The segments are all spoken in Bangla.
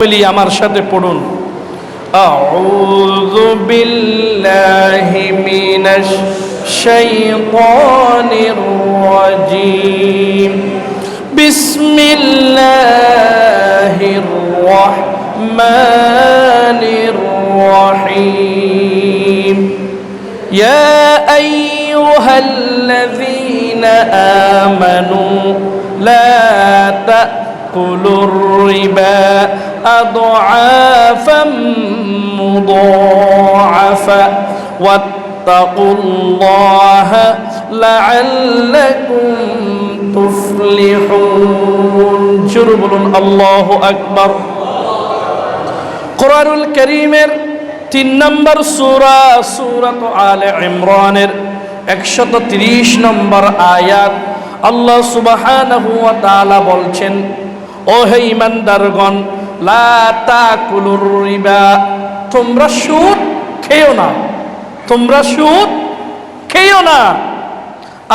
বলি আমার সাথে পড়ুন আউযু বিল্লাহি মিনাশ শাইতানির রাজীম বিসমিল্লাহির রাহমানির রাহিম ইয়া আইয়ুহাল্লাযীনা আমানু লা تأكلوا الربا أضعافا مضاعفا واتقوا الله لعلكم تفلحون جرب الله أكبر قرآن الكريم 3 নম্বর সূরা সূরাত আলে ইমরানের 130 নম্বর আয়াত আল্লাহ সুবহানাহু ওয়া তাআলা বলছেন ও হে ঈমানদারগণ লা তাকুলুর রিবা তোমরা সুদ খেও না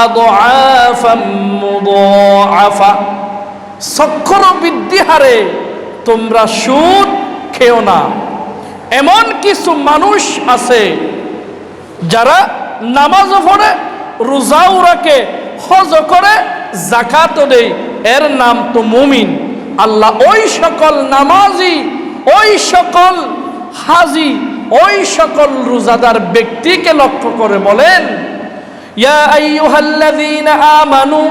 আদআফাম মুদাআফা চক্রবৃদ্ধি হারে তোমরা সুদ খেও না। এমন কিছু মানুষ আছে যারা নামাজও পড়ে রোজাও রাখে হজ করে যাকাতও দেয়, এর নাম তো মুমিন। আল্লাহ ওই সকল নামাজি, ওই সকল হাজি, ওই সকল রোজাদার ব্যক্তিকে লক্ষ্য করে বলেন ইয়া আইয়ুহাল্লাযীনা আমানু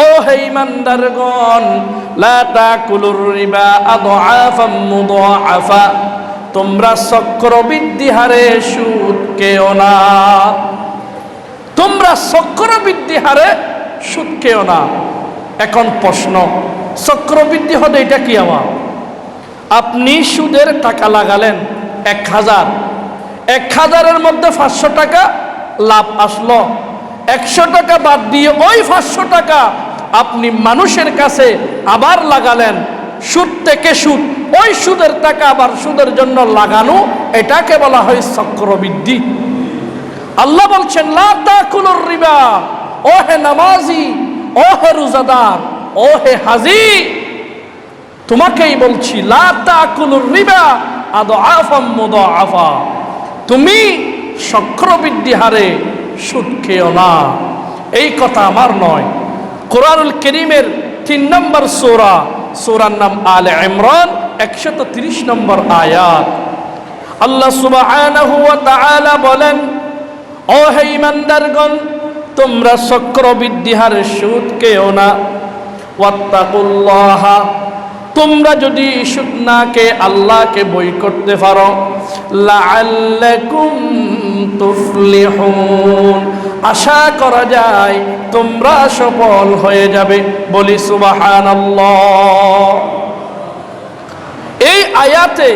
ও হে ঈমানদারগণ লা তাকুলুর রিবা আদআফাম মুদাআফা তোমরা চক্রবৃদ্ধি হারে সুদ খেও না, তোমরা চক্রবৃদ্ধি হারে সুদ খেও না। এখন প্রশ্ন, চক্রবৃদ্ধি হলে এটা কি? আমার আপনি সুদের টাকা লাগালেন 1000-1000-এর মধ্যে 500 টাকা লাভ আসলো, 100 টাকা বাদ দিয়ে ওই 500 টাকা আপনি মানুষের কাছে আবার লাগালেন, সুদ থেকে সুদ, ওই সুদের টাকা আবার সুদের জন্য লাগানো, এটাকে বলা হয় চক্রবৃদ্ধি। আল্লাহ বলছেন লা তাকুলুর রিবা, ও হে নামাজি, ও হে রোজাদার, ও হে হাজি, তোমাকেই বলছি লা তাকুলুর রিবা আদআফাম মুদাআফা, তুমি চক্রবৃদ্ধি হারে সুদ খেও না। এই কথা আমার নয়, কোরআনুল কারীমের 3 নম্বর সূরার নাম আলে ইমরান 130 নম্বর আয়াত। আল্লাহ সুবহানাহু ওয়া তাআলা বলেন ও হে ঈমানদারগণ তোমরা চক্রবৃদ্ধি হারে সুদ খেও না। ওয়াত্তাকুল্লাহ, তোমরা যদি সুদ না খেয়ে আল্লাহকে ভয় করতে পারো, লাআল্লাকুম তুফলিহুন, আশা করা যায় তোমরা সফল হয়ে যাবে। বলি সুবহানাল্লাহ। এই আয়াতে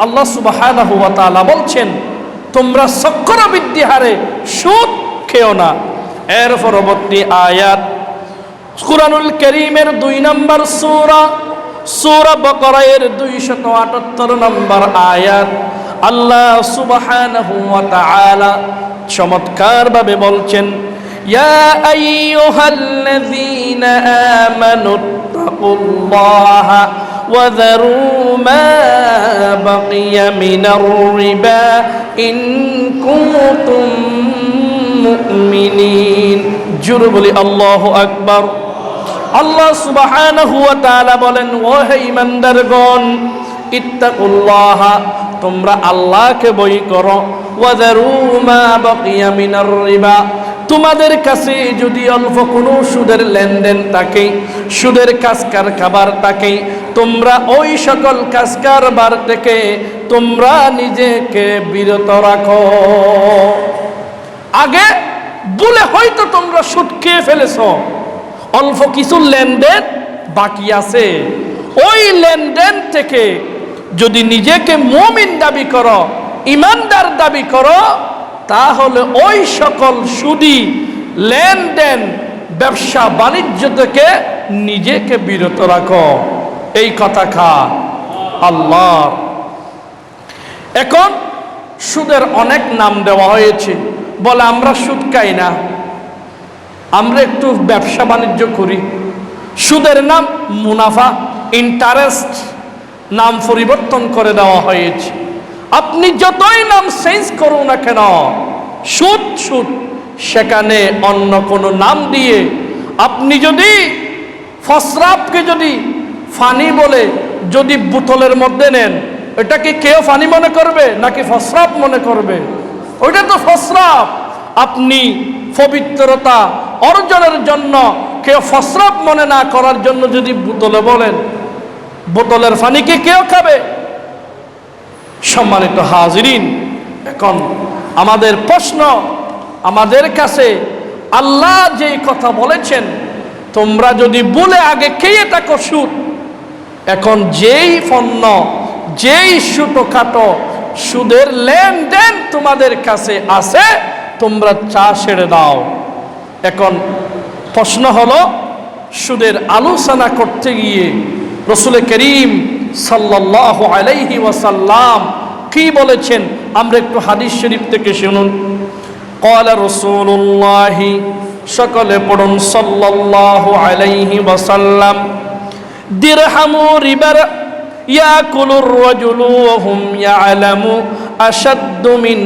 আল্লাহ সুবহানাহু ওয়া তাআলা বলছেন তোমরা চক্রবৃদ্ধি হারে সুদ খেও না। এর পরবর্তী আয়াত কুরআনুল কারীমের 2 নম্বর সূরা বাকারা এর 278 নম্বর আয়াত আল্লাহ সুবহানাহু ওয়া তাআলা চমৎকার ভাবে বলছেন ইয়া আইয়ুহাল্লাযীনা আমানুত্তাকুল্লাহা ওয়া যারু মা বাকিয়া মিনার রিবা ইন কুনতুম মুমিনিন। জোরে বলি আল্লাহু আকবার। আল্লাহ সুবহানাহু ওয়া তাআলা বলেন ও হে ঈমানদারগণ ইত্তাকুল্লাহ, তোমরা আল্লাহকে ভয় করো, ওয়া যারু মা বাকিয়া মিনার রিবা, তোমাদের কাছে যদি অল্প কোনো সুদের লেনদেন থাকে, সুদের কাজকার খাবার থাকে, তোমরা ওই সকল কাজ কারবার থেকে তোমরা নিজেকে বিরত রাখো। আগে বলে হয়তো তোমরা সুদ খেয়ে ফেলেছো, অল্প কিছু লেনদেন বাকি আছে, ওই লেনদেন থেকে যদি নিজেকে মুমিন দাবি করো, ইমানদার দাবি করো, তাহলে ওই সকল সুদি লেনদেন ব্যবসা বাণিজ্য থেকে নিজেকে বিরত রাখো। এই কথা আল্লাহ। এখন সুদের অনেক নাম দেওয়া হয়েছে, বলে আমরা সুদ খাই না, আমরা একটু ব্যবসা বাণিজ্য করি। সুদের নাম মুনাফা, ইন্টারেস্ট। নাম পরিবর্তন করে দেওয়া হয়েছে। আপনি যতই নাম চেঞ্জ করুন না কেন, সুদ সুদ, সেখানে অন্য কোনো নাম দিয়ে আপনি যদি ফসরাবকে যদি ফানি বলে যদি বোতলের মধ্যে নেন, এটা কি কেউ ফানি মনে করবে নাকি ফসরাব মনে করবে? ওইটা তো ফসরাব। আপনি পবিত্রতা অর্জনের জন্য কেউ ফসরাব মনে না করার জন্য যদি বোতলে বলেন, বোতলের পানি কি কেউ খাবে? সম্মানিত হাজিরিন, এখন আমাদের প্রশ্ন আমাদের কাছে, আল্লাহ যেই কথা বলেছেন, তোমরা যদি বলে আগে খেয়ে থাকো সুদ, এখন যেই পণ্য যেই ছোটখাটো সুদের লেনদেন তোমাদের কাছে আছে, তোমরা চা ছেড়ে দাও। এখন প্রশ্ন হলো, সুদের আলোচনা করতে গিয়ে রাসূল করিম সাল্লাল্লাহু আলাইহি ওয়াসাল্লাম কি বলেছেন? আমরা একটু হাদিস শরীফ থেকে শুনুন। ক্বালা রাসূলুল্লাহ, সকলে পড়ুন সাল্লাল্লাহু আলাইহি ওয়াসাল্লাম, দিরহামু রিবার ইয়াকুলুর রাজুলু ওয়া হুম ইয়ালামু আশাদ্দু মিন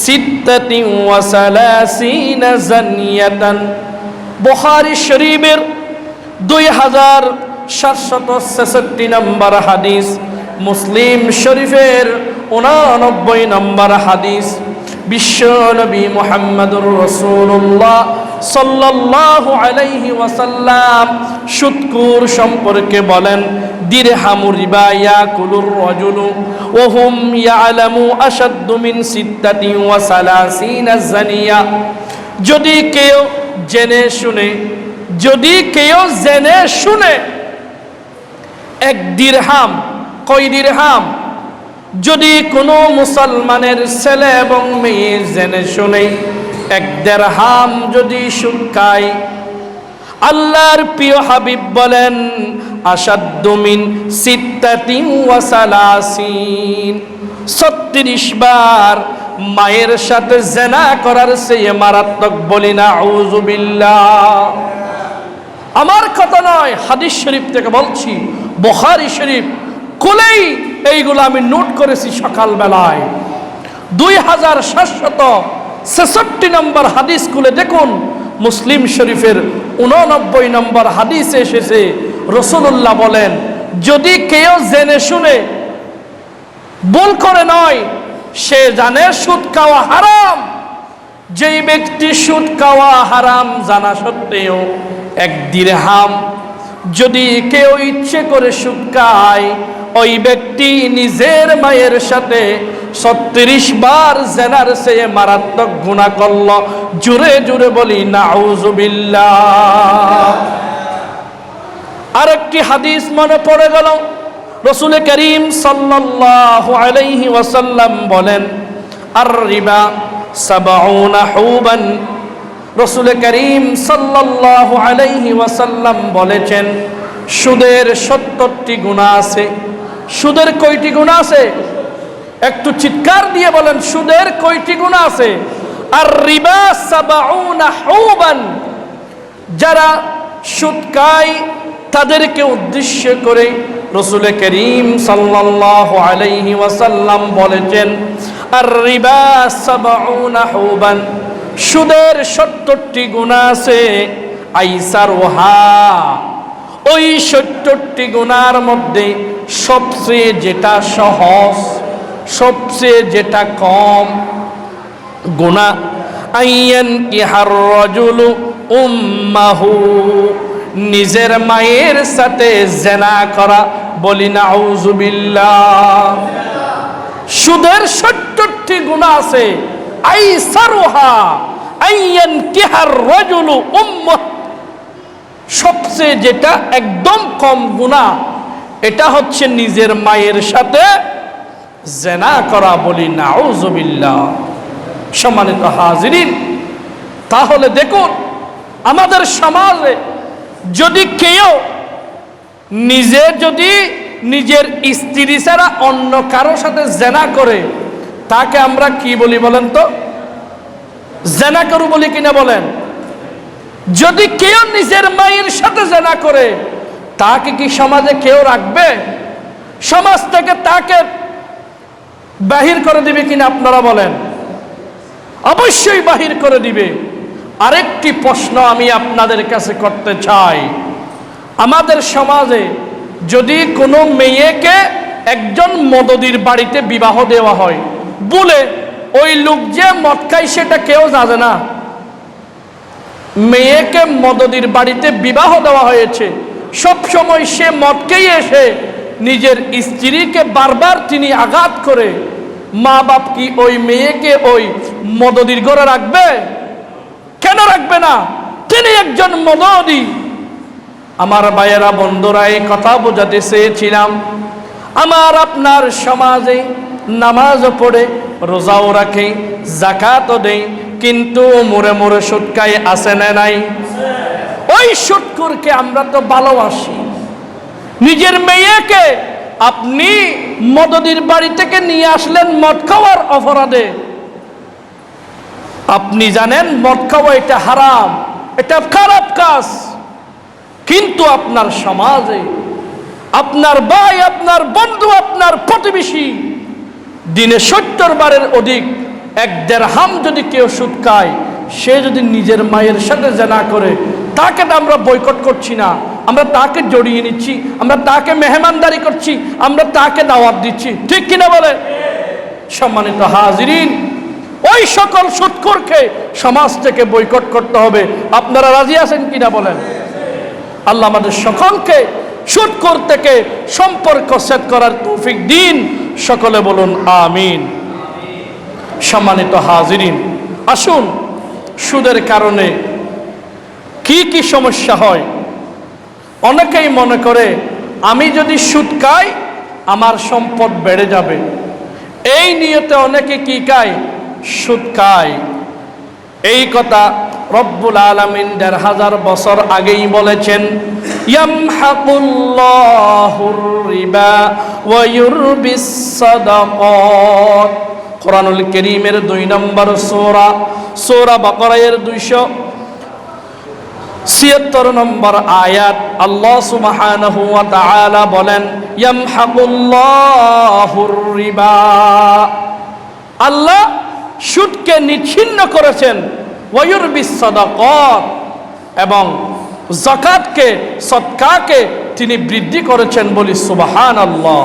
সিত্তাতিন ওয়া সালাসিনা জানিয়াতান। বুখারী শরীফের 2766 নম্বর হাদিস, মুসলিম শরীফের 89 নম্বর হাদিস। বিশ্ব নবী মুহাম্মদুর রাসূলুল্লাহ সাল্লাল্লাহু আলাইহি ওয়াসাল্লাম সুদখোর সম্পর্কে বলেন, দিরহামু রিবা ইয়াকুলুর রাজুলু ওয়া হুম ইয়ালামু আশাদ্দু মিন সিত্তাতিন ওয়া সালাসিনা জানিয়া। যদি কেউ জেনে শুনে, যদি কেউ জেনে শুনে এক দিরহাম, কয় দিরহাম? যদি কোনো মুসলমানের ছেলে এবং মেয়ে জেনে শুনে এক দিরহাম যদি সুদ খায়, আল্লাহর প্রিয় হাবিব বলেন, আশাদ্দু মিন সিত্তাতিন ওয়া সালাসিন, 36 বার মায়ের সাথে জিনা করার চেয়ে মারাত্মক, বলি না আউযু বিল্লাহ। আমার কথা নয়, হাদিস শরীফ থেকে বলছি, বুখারী শরীফ খুলেই এইগুলো আমি নোট করেছি সকালবেলায়। 2766 নম্বর হাদিস খুলে দেখুন, মুসলিম শরীফের 89 নম্বর হাদিসে এসেছে, রাসূলুল্লাহ বলেন, যদি কেউ জেনে শুনে, ভুল করে নয়, সে জানে সুদ খাওয়া হারাম, যেই ব্যক্তি সুদ খাওয়া হারাম জানা সত্ত্বেও এক দিরহাম যদি কেউ ইচ্ছে করে সুদ খায়, ওই ব্যক্তি নিজের মায়ের সাথে 36 বার জিনার চেয়ে মারাত্মক গুনাহ করল। জোরে জোরে বলি নাউযু বিল্লাহ। আরেকটি হাদিস মনে পড়ে গেল, রাসূল করিম সাল্লাল্লাহু আলাইহি ওয়াসাল্লাম বলেন, আর রিবা 70 হুবান। রাসূল করিম সাল্লাল্লাহু আলাইহি ওয়াসাল্লাম বলেছেন, সুদের 70টি গুনাহ আছে। সুদের কয়টি গুনাহ আছে? একটু চিৎকার দিয়ে বলেন, সুদের কয়টি গুনাহ আছে? আর রিবা 70 হুবান। যারা সুদ খায় তাদেরকে উদ্দেশ্য করে রাসূল করিম সাল্লাল্লাহু আলাইহি ওয়াসাল্লাম বলেছেন, আর রিবা 70 হুবান, সুদের 70টি গুনাহ আছে। আইসারুহা, ওই 70টি গুনার মধ্যে সবচেয়ে যেটা সহজ, সবচেয়ে যেটা কম গুনাহ, আইয়ান কিহার রাজুলু উম্মাহু, নিজের মায়ের সাথে জিনা করা, বলি নাউযু বিল্লাহ। সুদের 70টি গুনাহ আছে। আইসারুহা আইয়ান কিহার রাজুলু উম্মাহ, সবচেয়ে যেটা একদম কম গুনাহ, এটা হচ্ছে নিজের মায়ের সাথে জিনা করা, বলি নাউযু বিল্লাহ। সম্মানিত হাজিরিন, তাহলে দেখুন আমাদের সমাজে যদি কেউ নিজে যদি নিজের স্ত্রী ছাড়া অন্য কারো সাথে জিনা করে, তাকে আমরা কি বলি বলেন তো? জিনা করু বলি কিনা বলেন? যদি কেউ নিজের মায়ের সাথে জিনা করে, তাকে কি সমাজে কেউ রাখবে? সমাজ থেকে তাকে বাহির করে দিবে কিনা আপনারা বলেন? অবশ্যই বাহির করে দিবে। আরেকটি প্রশ্ন আমি আপনাদের কাছে করতে চাই, আমাদের সমাজে যদি কোনো মেয়েকে একজন মদদির বাড়িতে বিবাহ দেওয়া হয়, বলে ওই লোক যে মদ খায় সেটা কেউ জানে না, মেয়েকে মদদির বাড়িতে বিবাহ দেওয়া হয়েছে, সব সময় সে মদকেই এসে নিজের স্ত্রীকে বারবার তিনি আঘাত করে, মা বাপ কি ওই মেয়েকে ওই মদদির ঘরে রাখবে? কেন রাখবে না? তিনি একজন মদদি। আমার ভাইয়েরা, বন্ধুরা, এই কথা বোঝাতে চেয়েছিলাম, আমার আপনার সমাজে নামাজও পড়ে, রোজাও রাখে, যাকাতও দেয়, কিন্তু মোরে মোরে সুটকাই আছে না নাই? ওই সুটকুরকে আমরা তো ভালোবাসি। নিজের মেয়েকে আপনি মদদির বাড়ি থেকে নিয়ে আসলেন মদ খাওয়ার অপরাধে। আপনি জানেন মদ খাওয়া এটা হারাম, এটা খারাপ কাজ, কিন্তু আপনার সমাজে আপনার ভাই, আপনার বন্ধু, আপনার প্রতিবেশী দিনে 70 বারের অধিক 1 দিরহাম যদি কেউ সুদ খায়, সে যদি নিজের মায়ের সাথে জেনা করে, তাকে আমরা বয়কট করছি না, আমরা তাকে জড়িয়ে নিচ্ছি, আমরা তাকে মেহমানদারি করছি, আমরা তাকে দাওয়াত দিচ্ছি, ঠিক কিনা বলে? সম্মানিত হাজিরিন, ওই সকল সুদখোরকে সমাজ থেকে বয়কট করতে হবে। আপনারা রাজি আছেন কিনা বলেন? আল্লাহ আমাদের সকলকে সুদখোর থেকে সম্পর্ক সেট করার তৌফিক দিন। সকলে বলুন আমিন। সম্মানিত হাজিরিন, আসুন সুদের কারণে কি কি সমস্যা হয়। অনেকেই মনে করে আমি যদি সুদ খাই আমার সম্পদ বেড়ে যাবে, এই নিয়তে অনেকে কি খায়? সুদ খায়। এই কথা রব্বুল আলামিন ১৫০০ বছর আগেই বলেছেন, ইয়ামহাকুল্লাহুর রিবা ওয়া ইউরবিস সাদাকাত। কোরআনুল কারীমের 2 নম্বর সূরা বাকারার 276 নম্বর আয়াত আল্লাহ সুবহানাহু ওয়া তাআলা বলেন, ইয়ামহাকুল্লাহুর রিবা। আল্লাহ সুদকে নিচ্ছিন্ন করেছেন, ওয়া ইউরবিস সাদাকাত, এবং যাকাতকে, সদকাকে তিনি বৃদ্ধি করেছেন। বলি সুবহানাল্লাহ।